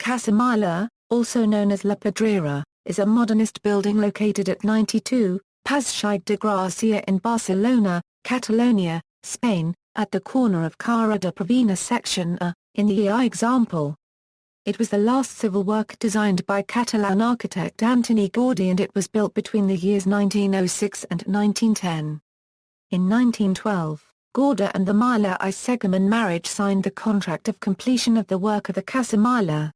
Casa Milà, also known as La Pedrera, is a modernist building located at 92, Passeig de Gràcia in Barcelona, Catalonia, Spain, at the corner of Carrer de Provença section A, in the Eixample. It was the last civil work designed by Catalan architect Antoni Gaudi, and it was built between the years 1906 and 1910. In 1912, Gaudí and the miʻla I Segimon marriage signed the contract of completion of the work of the Casa Milà.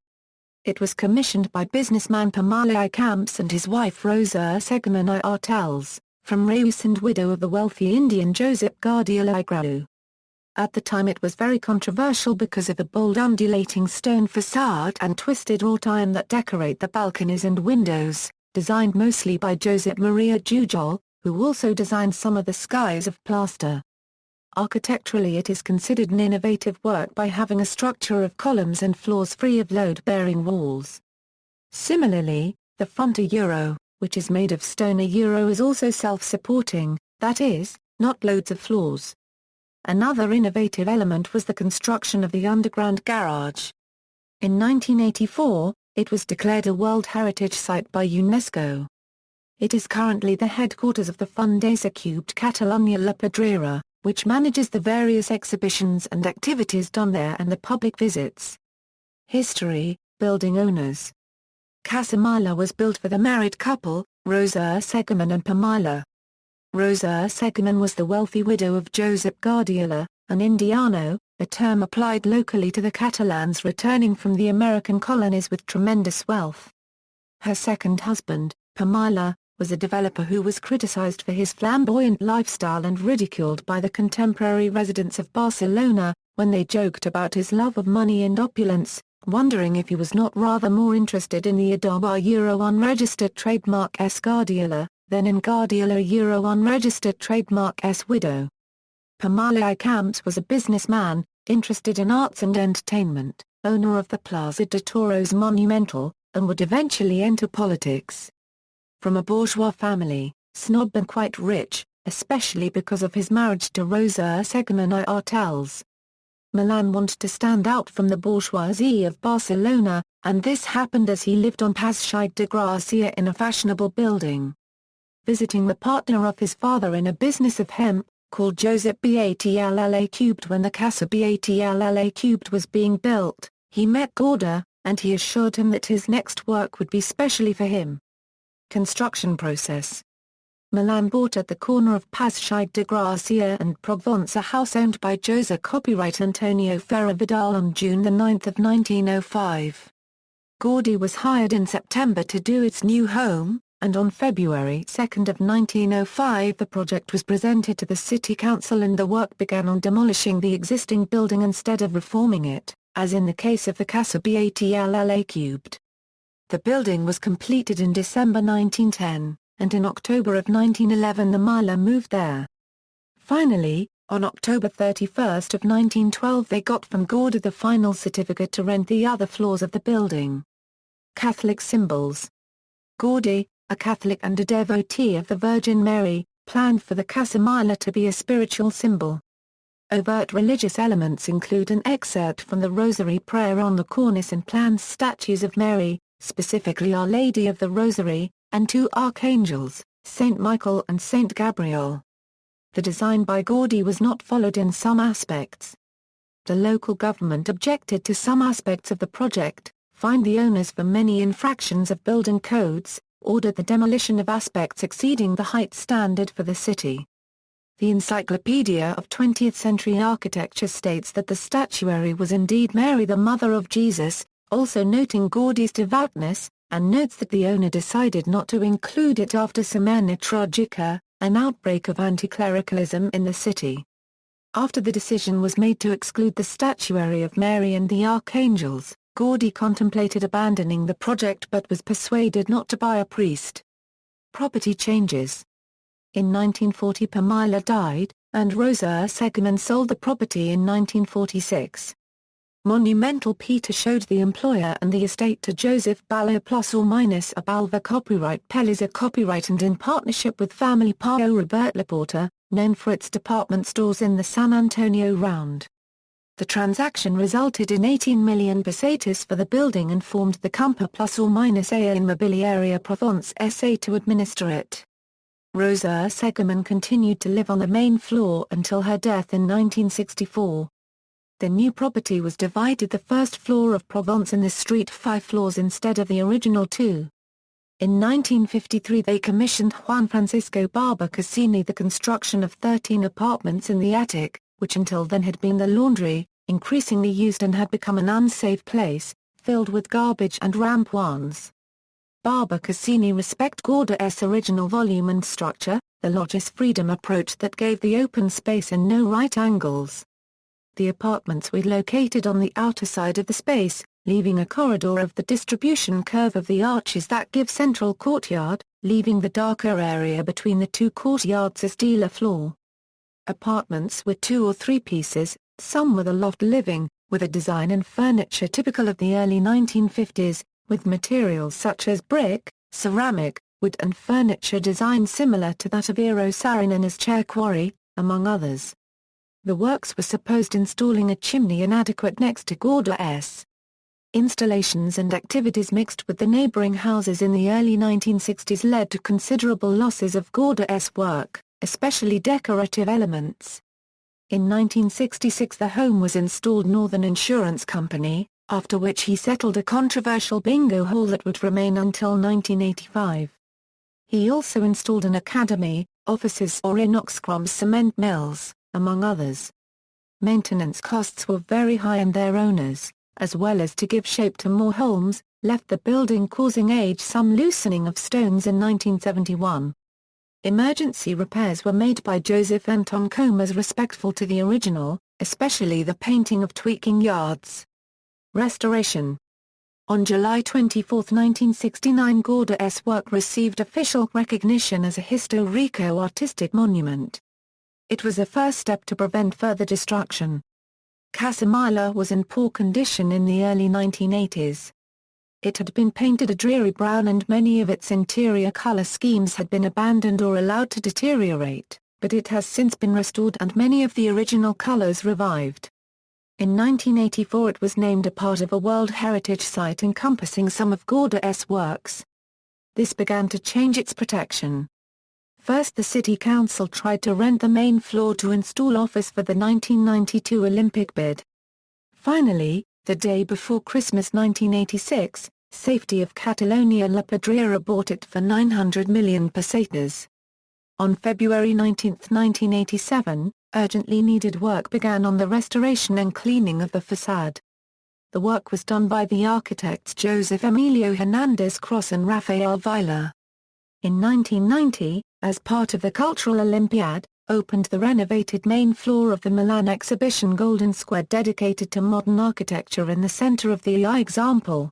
It was commissioned by businessman Eixample and his wife Rosa Segimon I Artels, from Reus and widow of the wealthy Indian Josep Gaudí Gaudí. At the time it was very controversial because of the bold undulating stone facade and twisted wrought iron that decorate the balconies and windows, designed mostly by Josep Maria Jujol, who also designed some of the skies of plaster. Architecturally it is considered an innovative work by having a structure of columns and floors free of load-bearing walls. Similarly, the front which is made of stone is also self-supporting, that is, not loads of floors. Another innovative element was the construction of the underground garage. In 1984, it was declared a World Heritage Site by UNESCO. It is currently the headquarters of the Fundació Catalonia La Pedrera, which manages the various exhibitions and activities done there and the public visits. History, building owners. Casa Milà was built for the married couple, Rosa Segimon and Miʻla. Rosa Segimon was the wealthy widow of Josep Gaudí, an Indiano, a term applied locally to the Catalans returning from the American colonies with tremendous wealth. Her second husband, Miʻla, was a developer who was criticized for his flamboyant lifestyle and ridiculed by the contemporary residents of Barcelona, when they joked about his love of money and opulence, wondering if he was not rather more interested in the Adobe unregistered trademark S. Gaudí than in Gaudí unregistered trademark S. widow. Eixample was a businessman, interested in arts and entertainment, owner of the Plaza de Toros Monumental, and would eventually enter politics. From a bourgeois family, snob and quite rich, especially because of his marriage to Rosa Segimon I Artels. Milan wanted to stand out from the bourgeoisie of Barcelona, and this happened as he lived on Passeig de Gràcia in a fashionable building. Visiting the partner of his father in a business of hemp, called Josep Batlle when the Casa Batlle was being built, he met Gaudí, and he assured him that his next work would be specially for him. Construction process. Milan bought at the corner of Passeig de Gràcia and Provença a house owned by José copyright Antonio Ferrer Vidal on June 9, 1905. Gaudí was hired in September to do its new home, and on February 2, 1905 the project was presented to the city council and the work began on demolishing the existing building instead of reforming it, as in the case of the Casa Batlle. The building was completed in December 1910, and in October of 1911 the miʻla moved there. Finally, on October 31 of 1912 they got from Gaudí the final certificate to rent the other floors of the building. Catholic symbols. Gaudí, a Catholic and a devotee of the Virgin Mary, planned for the Casa Milà to be a spiritual symbol. Overt religious elements include an excerpt from the Rosary Prayer on the cornice and planned statues of Mary, specifically Our Lady of the Rosary, and two archangels, Saint Michael and Saint Gabriel. The design by Gaudí was not followed in some aspects. The local government objected to some aspects of the project, fined the owners for many infractions of building codes, ordered the demolition of aspects exceeding the height standard for the city. The Encyclopedia of 20th-century Architecture states that the statuary was indeed Mary the Mother of Jesus, also noting Gaudí's devoutness, and notes that the owner decided not to include it after Semana Trágica, an outbreak of anti-clericalism in the city. After the decision was made to exclude the statuary of Mary and the archangels, Gaudí contemplated abandoning the project but was persuaded not to buy a priest. Property changes. In 1940 Miʻla died, and Rosa Segimon sold the property in 1946. Monumental Peter showed the employer and the estate to Joseph Balla ± a Balva copyright Pelliza copyright and in partnership with family Pau Robert Laporta, known for its department stores in the San Antonio Round. The transaction resulted in 18 million pesetas for the building and formed the Campa ± Immobiliaria Provence SA to administer it. Rosa Segimon continued to live on the main floor until her death in 1964. The new property was divided the first floor of Provence in the street 5 floors instead of the original 2. In 1953 they commissioned Juan Francisco Barber Cassini the construction of 13 apartments in the attic, which until then had been the laundry, increasingly used and had become an unsafe place, filled with garbage and ramp-ons. Barber Cassini respected Gaudí's original volume and structure, the logis freedom approach that gave the open space and no right angles. The apartments were located on the outer side of the space, leaving a corridor of the distribution curve of the arches that give central courtyard, leaving the darker area between the two courtyards as dealer floor. Apartments were 2 or 3 pieces, some with a loft living, with a design and furniture typical of the early 1950s, with materials such as brick, ceramic, wood and furniture design similar to that of Eero Saarinen chair Quarry, among others. The works were supposed installing a chimney inadequate next to Gaudí's. Installations and activities mixed with the neighboring houses in the early 1960s led to considerable losses of Gaudí's work, especially decorative elements. In 1966 the home was installed Northern Insurance Company, after which he settled a controversial bingo hall that would remain until 1985. He also installed an academy, offices or Inoxcrom's cement mills, among others. Maintenance costs were very high and their owners, as well as to give shape to more homes, left the building causing some loosening of stones in 1971. Emergency repairs were made by Joseph Anton Comas respectful to the original, especially the painting of tweaking yards. Restoration. On July 24, 1969 Gaudí's work received official recognition as a Historico Artistic Monument. It was a first step to prevent further destruction. Casa Milà was in poor condition in the early 1980s. It had been painted a dreary brown and many of its interior color schemes had been abandoned or allowed to deteriorate, but it has since been restored and many of the original colors revived. In 1984 it was named a part of a World Heritage Site encompassing some of Gaudí's works. This began to change its protection. First the City Council tried to rent the main floor to install office for the 1992 Olympic bid. Finally, the day before Christmas 1986, Safety of Catalonia La Pedrera bought it for 900 million pesetas. On February 19, 1987, urgently needed work began on the restoration and cleaning of the façade. The work was done by the architects Joseph Emilio Hernandez Cross and Rafael Vila. In 1990, as part of the Cultural Olympiad, opened the renovated main floor of the Milan exhibition Golden Square dedicated to modern architecture in the center of the Eixample.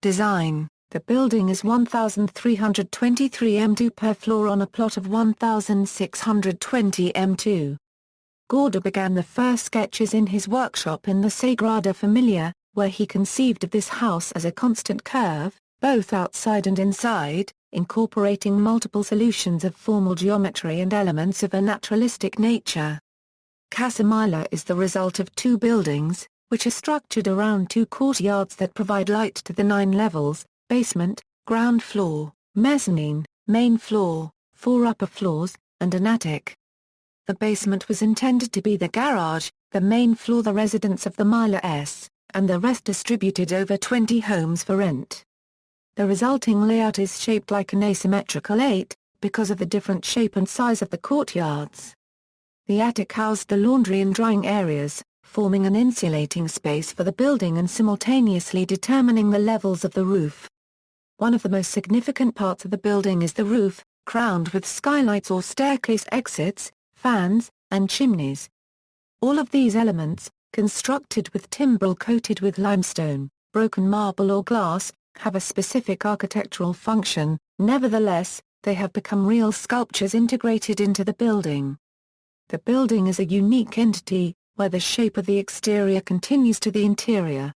Design. The building is 1,323 m2 per floor on a plot of 1,620 m2. Gaudí began the first sketches in his workshop in the Sagrada Familia, where he conceived of this house as a constant curve, both outside and inside, incorporating multiple solutions of formal geometry and elements of a naturalistic nature. Casa Milà is the result of 2 buildings, which are structured around 2 courtyards that provide light to the 9 levels, basement, ground floor, mezzanine, main floor, 4 upper floors, and an attic. The basement was intended to be the garage, the main floor the residence of the Milà's, and the rest distributed over 20 homes for rent. The resulting layout is shaped like an asymmetrical 8, because of the different shape and size of the courtyards. The attic housed the laundry and drying areas, forming an insulating space for the building and simultaneously determining the levels of the roof. One of the most significant parts of the building is the roof, crowned with skylights or staircase exits, fans, and chimneys. All of these elements, constructed with timbrel coated with limestone, broken marble or glass, have a specific architectural function. Nevertheless, they have become real sculptures integrated into the building. The building is a unique entity, where the shape of the exterior continues to the interior.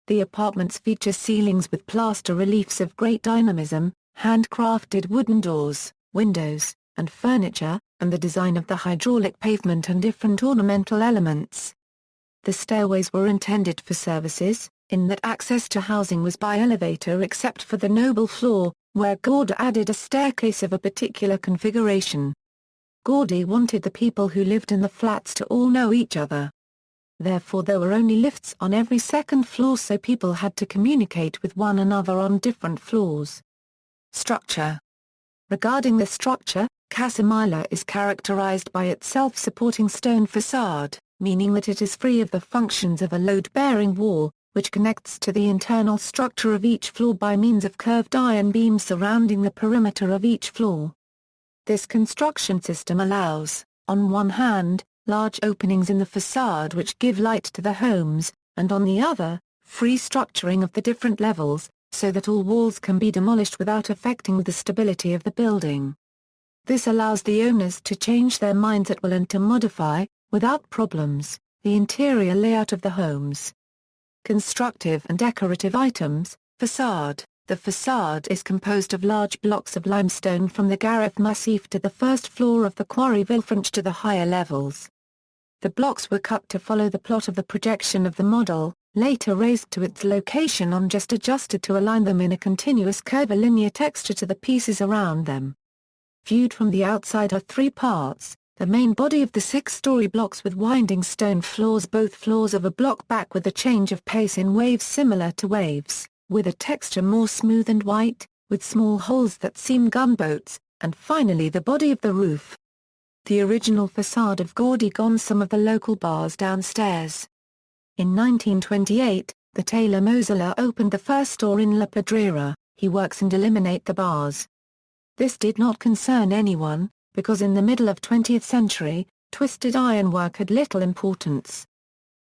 The apartments feature ceilings with plaster reliefs of great dynamism, handcrafted wooden doors, windows, and furniture, and the design of the hydraulic pavement and different ornamental elements. The stairways were intended for services, in that access to housing was by elevator except for the noble floor, where Gaudí added a staircase of a particular configuration. Gaudí wanted the people who lived in the flats to all know each other. Therefore there were only lifts on every second floor, so people had to communicate with one another on different floors. Structure. Regarding the structure, Casa Milà is characterized by its self-supporting stone facade, meaning that it is free of the functions of a load-bearing wall, which connects to the internal structure of each floor by means of curved iron beams surrounding the perimeter of each floor. This construction system allows, on one hand, large openings in the facade which give light to the homes, and on the other, free structuring of the different levels, so that all walls can be demolished without affecting the stability of the building. This allows the owners to change their minds at will and to modify, without problems, the interior layout of the homes. Constructive and decorative items. Facade. The facade is composed of large blocks of limestone from the Gareth Massif to the first floor of the Quarry Villefranche to the higher levels. The blocks were cut to follow the plot of the projection of the model, later raised to its location on just adjusted to align them in a continuous curvilinear texture to the pieces around them. Viewed from the outside are three parts: the main body of the six-story blocks with winding stone floors, both floors of a block back with a change of pace in waves similar to waves, with a texture more smooth and white, with small holes that seem gunboats, and finally the body of the roof. The original facade of Gaudí gone some of the local bars downstairs. In 1928, the tailor Mozilla opened the first store in La Pedrera. He works and eliminate the bars. This did not concern anyone, because in the middle of 20th century, twisted ironwork had little importance.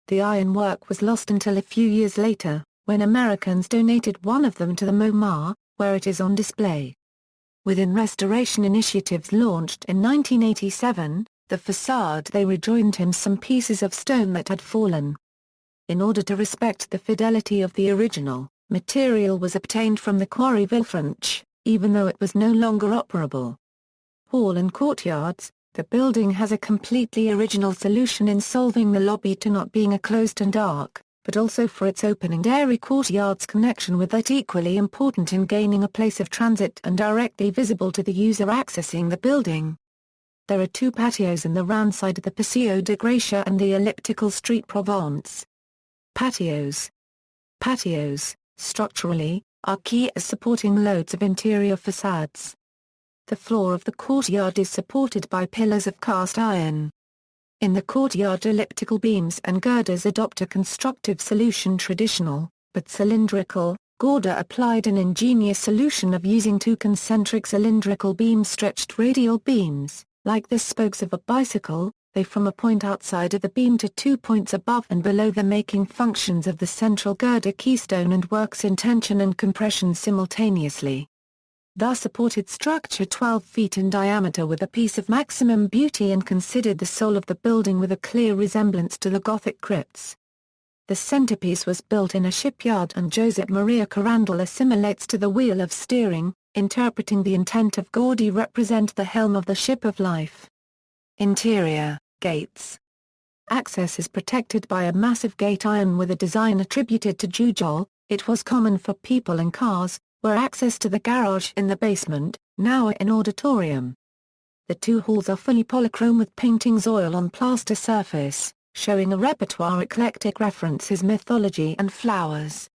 The ironwork was lost until a few years later, when Americans donated one of them to the MoMA, where it is on display. Within restoration initiatives launched in 1987, the facade they rejoined him some pieces of stone that had fallen. In order to respect the fidelity of the original, material was obtained from the Quarry Villefranche, even though it was no longer operable. Hall and courtyards. The building has a completely original solution in solving the lobby to not being a closed and dark, but also for its open and airy courtyard's connection with that equally important in gaining a place of transit and directly visible to the user accessing the building. There are two patios in the round side of the Passeig de Gràcia and the elliptical street Provence. Patios. Patios, structurally, are key as supporting loads of interior facades. The floor of the courtyard is supported by pillars of cast iron. In the courtyard, elliptical beams and girders adopt a constructive solution traditional, but cylindrical. Gaudí applied an ingenious solution of using two concentric cylindrical beams, stretched radial beams, like the spokes of a bicycle. They from a point outside of the beam to 2 points above and below them, making functions of the central girder keystone and works in tension and compression simultaneously. Thus supported structure 12 feet in diameter with a piece of maximum beauty and considered the soul of the building with a clear resemblance to the Gothic crypts. The centerpiece was built in a shipyard and Josep Maria Carandel assimilates to the wheel of steering, interpreting the intent of Gaudí represent the helm of the ship of life. Interior. Gates. Access is protected by a massive gate iron with a design attributed to Jujol. It was common for people and cars, where access to the garage in the basement, now an auditorium. The two halls are fully polychrome with paintings oil on plaster surface, showing a repertoire eclectic references mythology and flowers.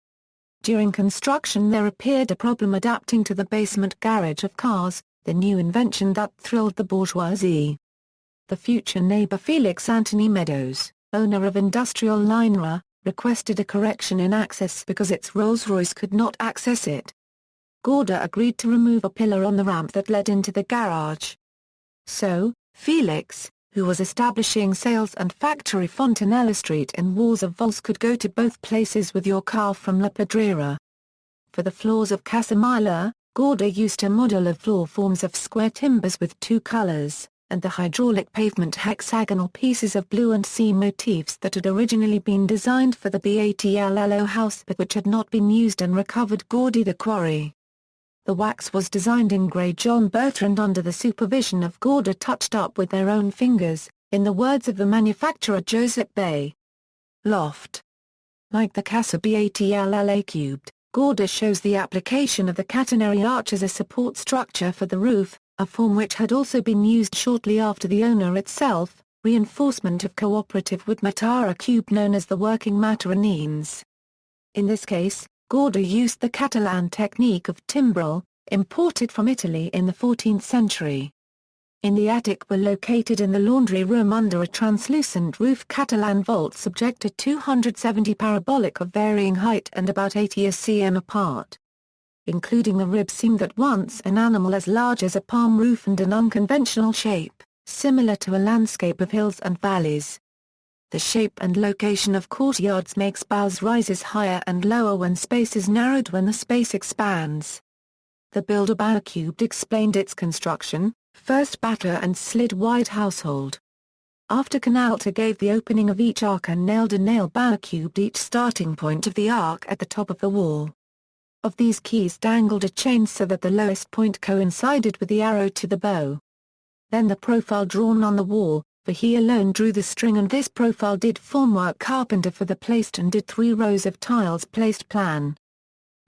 During construction there appeared a problem adapting to the basement garage of cars, the new invention that thrilled the bourgeoisie. The future neighbor Felix Anthony Meadows, owner of Industrial Linera, requested a correction in access because its Rolls-Royce could not access it. Gaudí agreed to remove a pillar on the ramp that led into the garage. So, Felix, who was establishing sales and factory Fontanella Street in Walls of Vols, could go to both places with your car from La Pedrera. For the floors of Casa Milà, Gaudí used a model of floor forms of square timbers with two colors, and the hydraulic pavement hexagonal pieces of blue and sea motifs that had originally been designed for the Batlló house but which had not been used and recovered Gaudí the quarry. The wax was designed in grey John Bertrand under the supervision of Gaudí, touched up with their own fingers, in the words of the manufacturer Josep Bay. Loft. Like the Casa Milà, Gaudí shows the application of the catenary arch as a support structure for the roof, a form which had also been used shortly after the owner itself, reinforcement of cooperative wood miʻṭua cube known as the working materines. In this case, Gaudí used the Catalan technique of timbrel, imported from Italy in the 14th century. In the attic were located in the laundry room under a translucent roof Catalan vaults subject to 270 parabolic of varying height and about 80 cm apart. Including the rib seam that once an animal as large as a palm roof and an unconventional shape, similar to a landscape of hills and valleys. The shape and location of courtyards makes bows rises higher and lower when space is narrowed when the space expands. The builder Barcubed explained its construction, first batter and slid wide household. After Canalta gave the opening of each arc and nailed a nail Barcubed each starting point of the arc at the top of the wall. Of these keys dangled a chain so that the lowest point coincided with the arrow to the bow. Then the profile drawn on the wall, for he alone drew the string and this profile did formwork carpenter for the placed and did 3 rows of tiles placed plan.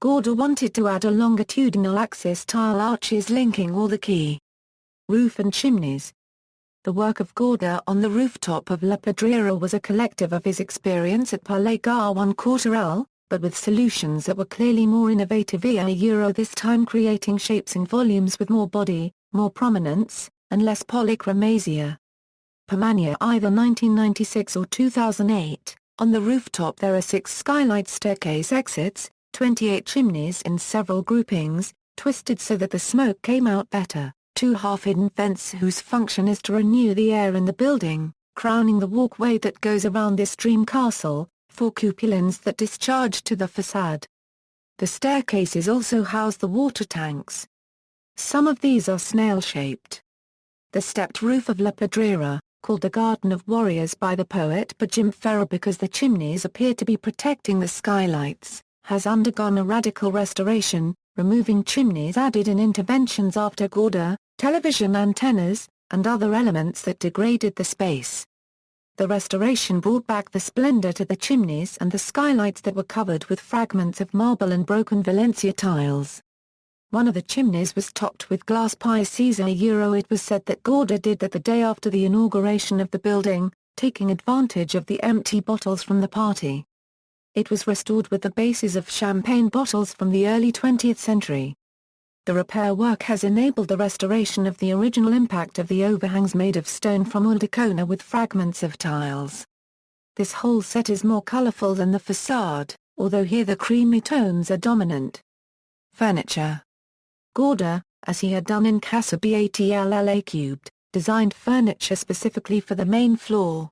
Gaudí wanted to add a longitudinal axis tile arches linking all the key. Roof and chimneys. The work of Gaudí on the rooftop of ʻkəzə was a collective of his experience at Palais Gaudí Quarterel, but with solutions that were clearly more innovative this time creating shapes in volumes with more body, more prominence, and less polychromasia. Permanent either 1996 or 2008, on the rooftop there are 6 skylight staircase exits, 28 chimneys in several groupings, twisted so that the smoke came out better. 2 half-hidden vents whose function is to renew the air in the building, crowning the walkway that goes around this dream castle, 4 cupolines that discharge to the facade. The staircases also house the water tanks. Some of these are snail-shaped. The stepped roof of ʻkəzə, called the Garden of Warriors by the poet Eixample because the chimneys appear to be protecting the skylights, has undergone a radical restoration, removing chimneys added in interventions after Gaudí, television antennas, and other elements that degraded the space. The restoration brought back the splendor to the chimneys and the skylights that were covered with fragments of marble and broken Valencia tiles. One of the chimneys was topped with glass Patios. It was said that Gaudí did that the day after the inauguration of the building, taking advantage of the empty bottles from the party. It was restored with the bases of champagne bottles from the early 20th century. The repair work has enabled the restoration of the original impact of the overhangs made of stone from Ulldecona with fragments of tiles. This whole set is more colorful than the facade, although here the creamy tones are dominant. Furniture. Gaudí, as he had done in Casa Milà, designed furniture specifically for the main floor.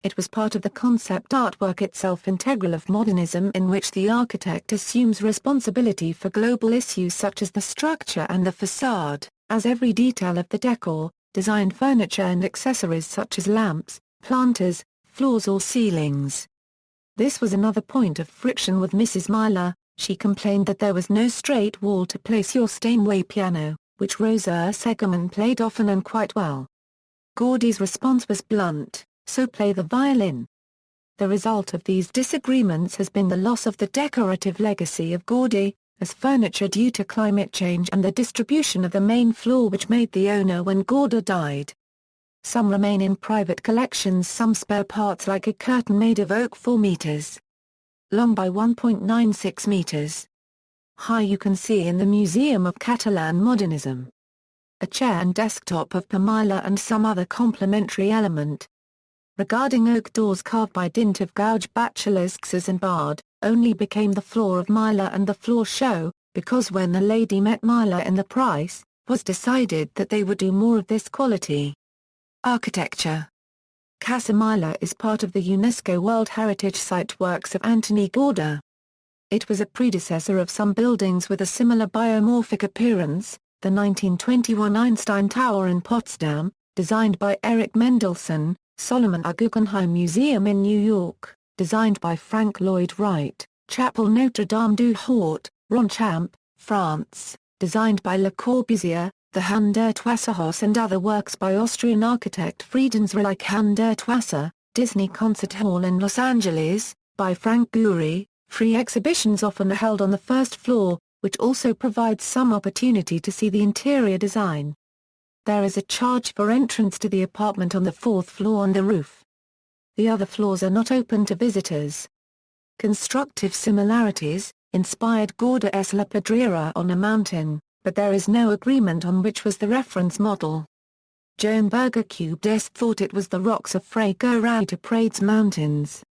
It was part of the concept artwork itself integral of modernism in which the architect assumes responsibility for global issues such as the structure and the facade, as every detail of the decor, designed furniture and accessories such as lamps, planters, floors or ceilings. This was another point of friction with Mrs. miʻla. She complained that there was no straight wall to place your Steinway piano, which Rosa Segimon played often and quite well. Gaudí's response was blunt, so play the violin. The result of these disagreements has been the loss of the decorative legacy of Gaudí, as furniture due to climate change and the distribution of the main floor which made the owner when Gaudí died. Some remain in private collections, some spare parts like a curtain made of oak 4 meters long by 1.96 meters high you can see in the Museum of Catalan Modernism. A chair and desktop of miʻla and some other complementary element. Regarding oak doors carved by dint of gouge basilisks and barred, only became the floor of miʻla and the floor show, because when the lady met miʻla in the price, was decided that they would do more of this quality. Architecture. Casa Milà is part of the UNESCO World Heritage Site works of Antoni Gaudi. It was a predecessor of some buildings with a similar biomorphic appearance, the 1921 Einstein Tower in Potsdam, designed by Erich Mendelsohn, Solomon A. Guggenheim Museum in New York, designed by Frank Lloyd Wright, Chapel Notre Dame du Hort, Eixample, France, designed by Le Corbusier, the Han der Wasserhaus and other works by Austrian architect Friedensreich Han der Wasser, Disney Concert Hall in Los Angeles, by Frank Gehry. Free exhibitions often are held on the first floor, which also provides some opportunity to see the interior design. There is a charge for entrance to the apartment on the fourth floor on the roof. The other floors are not open to visitors. Constructive similarities inspired Gaudí's La Pedrera on a mountain, but there is no agreement on which was the reference model. Joan Berger-Cubes thought it was the rocks of Fray Gaudí to Prades Mountains.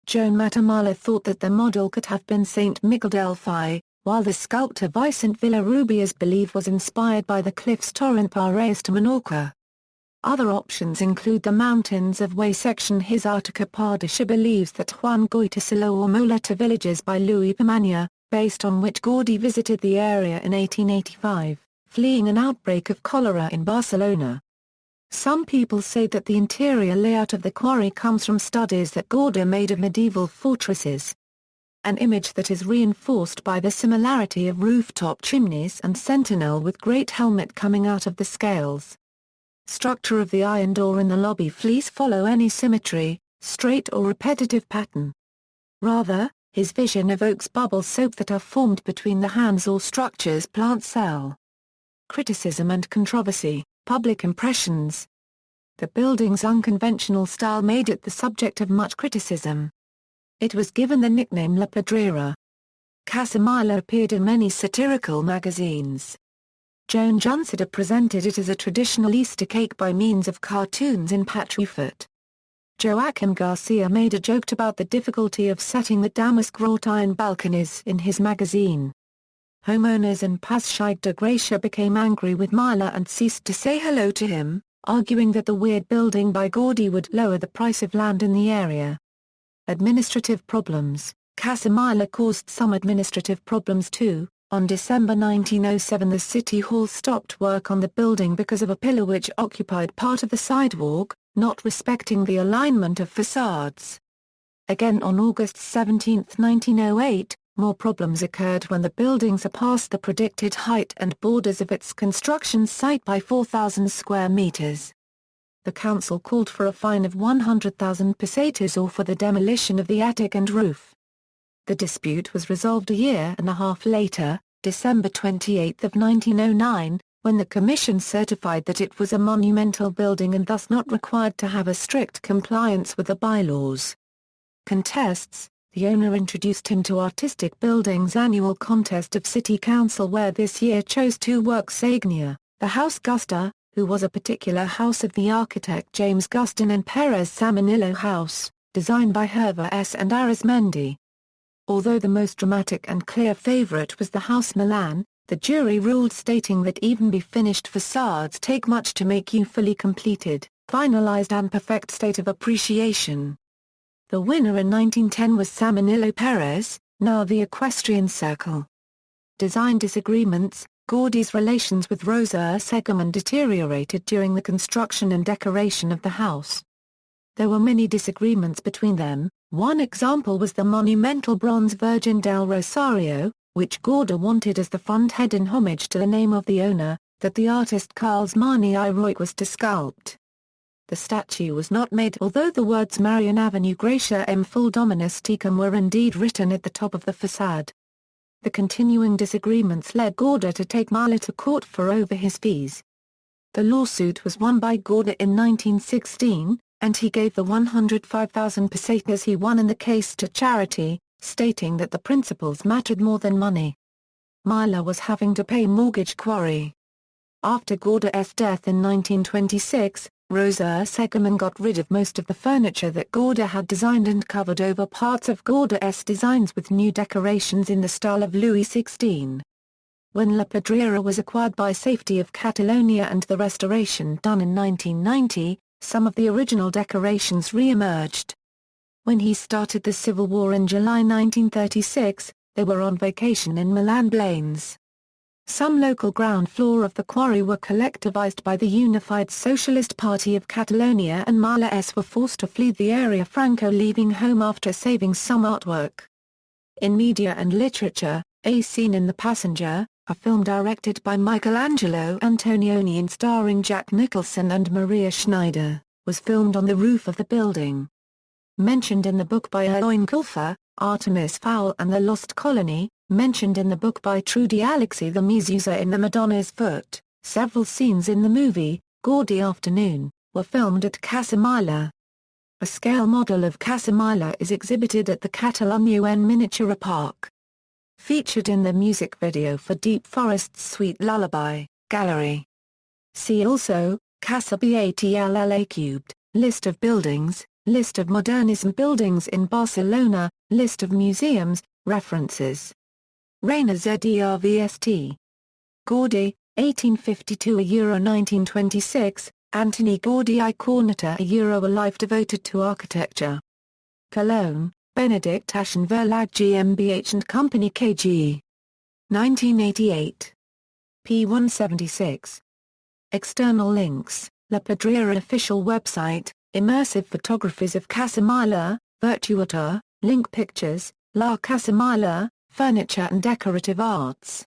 Joan Matamala thought that the model could have been Saint Miquel Delphi, while the sculptor Vicent Villarrubias believed was inspired by the cliffs Torrent Pareas to Menorca. Other options include the mountains of Way section. His Artica Pardisha believes that Juan Goytisolo or Muleta villages by Louis Pamania, based on which Gaudí visited the area in 1885, fleeing an outbreak of cholera in Barcelona. Some people say that the interior layout of the quarry comes from studies that Gaudí made of medieval fortresses. An image that is reinforced by the similarity of rooftop chimneys and sentinel with great helmet coming out of the scales. Structure of the iron door in the lobby fleece follow any symmetry, straight or repetitive pattern. Rather, his vision evokes bubble soap that are formed between the hands or structure's plant cell. Criticism and controversy. Public impressions. The building's unconventional style made it the subject of much criticism. It was given the nickname La Pedrera. Casa Milà appeared in many satirical magazines. Joan Junsida presented it as a traditional Easter cake by means of cartoons in Patchwork. Joaquim Garcia made a joke about the difficulty of setting the damask wrought iron balconies in his magazine. Homeowners in Passeig de Gràcia became angry with Miʻla and ceased to say hello to him, arguing that the weird building by Gaudí would lower the price of land in the area. Administrative problems. Casa Milà caused some administrative problems too. On December 1907 the City Hall stopped work on the building because of a pillar which occupied part of the sidewalk, not respecting the alignment of facades. Again on August 17, 1908, more problems occurred when the building surpassed the predicted height and borders of its construction site by 4,000 square meters. The council called for a fine of 100,000 pesetas or for the demolition of the attic and roof. The dispute was resolved a year and a half later, December 28 of 1909, when the commission certified that it was a monumental building and thus not required to have a strict compliance with the bylaws. Contests. The owner introduced him to Artistic Buildings' annual contest of City Council where this year chose two works Sagnia, the House Gusta, who was a particular house of the architect James Gustin and Perez Samanillo House, designed by Hervé S. and Arizmendi. Although the most dramatic and clear favorite was the House Milan, the jury ruled stating that even be finished facades take much to make you fully completed, finalized and perfect state of appreciation. The winner in 1910 was Samanillo Perez, now the Equestrian Circle. Design disagreements. Gaudí's relations with Rosa Segimon deteriorated during the construction and decoration of the house. There were many disagreements between them. One example was the monumental bronze Virgin del Rosario, which Gaudí wanted as the front head in homage to the name of the owner, that the artist Carles Marni i Roig was to sculpt. The statue was not made although the words Marian Avenue Gracia em full Dominus Tecum were indeed written at the top of the facade. The continuing disagreements led Gaudí to take Miʻla to court for over his fees. The lawsuit was won by Gaudí in 1916, and he gave the 105,000 pesetas he won in the case to charity, stating that the principles mattered more than money. Miʻla was having to pay mortgage Quarry. After Gaudí's death in 1926, Rosa Segimon got rid of most of the furniture that Gaudí had designed and covered over parts of Gaudí's designs with new decorations in the style of Louis XVI. When La Pedrera was acquired by Safety of Catalonia and the restoration done in 1990, some of the original decorations re-emerged. When he started the Civil War in July 1936, they were on vacation in Milan Blanes. Some local ground floor of the quarry were collectivized by the Unified Socialist Party of Catalonia and Miʻla were forced to flee the area Franco leaving home after saving some artwork. In media and literature, A Scene in the Passenger, a film directed by Michelangelo Antonioni and starring Jack Nicholson and Maria Schneider, was filmed on the roof of the building. Mentioned in the book by Eoin Colfer, Artemis Fowl and the Lost Colony, mentioned in the book by Trudy Alexie the Mezuzah in the Madonna's Foot, several scenes in the movie, Gaudy Afternoon, were filmed at Casa Milà. A scale model of Casa Milà is exhibited at the Catalonia Miniatura Park. Featured in the music video for Deep Forest's Sweet Lullaby, Gallery. See also, Casa Batlla3, List of buildings, List of modernism buildings in Barcelona, List of museums, references. Reina Zervst. Gaudí, 1852 – 1926, Antoni Gaudi I Corneta a life devoted to architecture. Cologne, Benedict Taschen Verlag GmbH & Company KG. 1988. p. 176. External links, La Pedrera official website, immersive photographies of Casa Milà, virtual tour, link pictures, La Casa Milà, furniture and decorative arts.